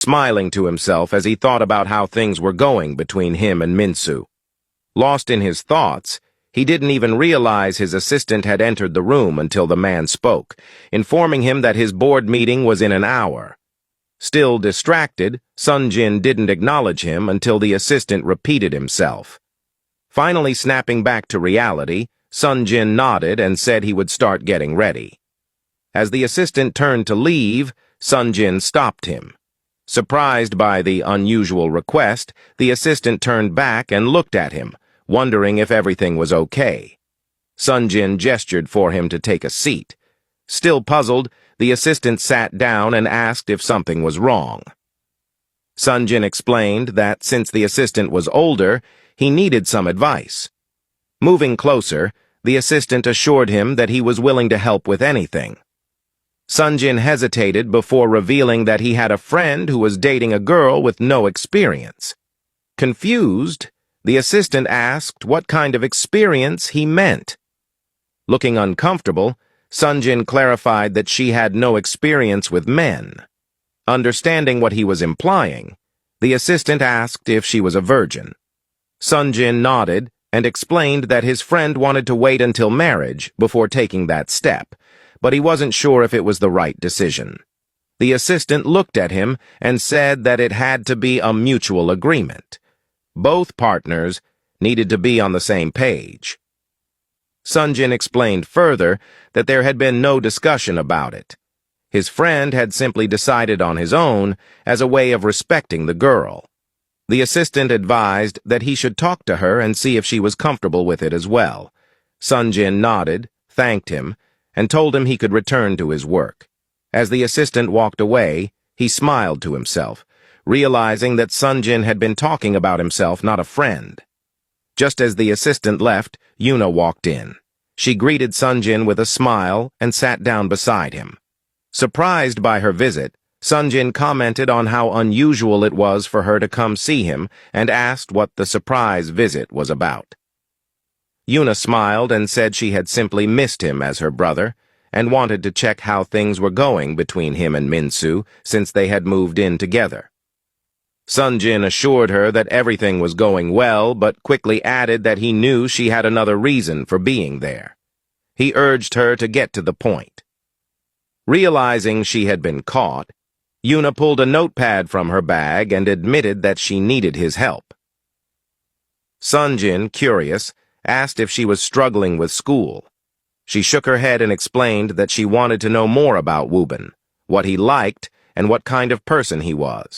smiling to himself as he thought about how things were going between him and Minsu. Lost in his thoughts, he didn't even realize his assistant had entered the room until the man spoke, informing him that his board meeting was in an hour. Still distracted, Sunjin didn't acknowledge him until the assistant repeated himself. Finally snapping back to reality, Sunjin nodded and said he would start getting ready. As the assistant turned to leave, Sunjin stopped him. Surprised by the unusual request, the assistant turned back and looked at him, wondering if everything was okay. Sunjin gestured for him to take a seat. Still puzzled, the assistant sat down and asked if something was wrong. Sunjin explained that since the assistant was older, he needed some advice. Moving closer, the assistant assured him that he was willing to help with anything. Sunjin hesitated before revealing that he had a friend who was dating a girl with no experience. Confused, the assistant asked what kind of experience he meant. Looking uncomfortable, Sunjin clarified that she had no experience with men. Understanding what he was implying, the assistant asked if she was a virgin. Sunjin nodded and explained that his friend wanted to wait until marriage before taking that step, but he wasn't sure if it was the right decision. The assistant looked at him and said that it had to be a mutual agreement. Both partners needed to be on the same page. Sunjin explained further that there had been no discussion about it. His friend had simply decided on his own as a way of respecting the girl. The assistant advised that he should talk to her and see if she was comfortable with it as well. Sunjin nodded, thanked him, and told him he could return to his work. As the assistant walked away, he smiled to himself, realizing that Sunjin had been talking about himself, not a friend. Just as the assistant left, Yuna walked in. She greeted Sunjin with a smile and sat down beside him. Surprised by her visit, Sunjin commented on how unusual it was for her to come see him and asked what the surprise visit was about. Yuna smiled and said she had simply missed him as her brother and wanted to check how things were going between him and Minsu since they had moved in together. Sunjin assured her that everything was going well, but quickly added that he knew she had another reason for being there. He urged her to get to the point. Realizing she had been caught, Yuna pulled a notepad from her bag and admitted that she needed his help. Sunjin, curious, asked if she was struggling with school. She shook her head and explained that she wanted to know more about Wuben, what he liked, and what kind of person he was.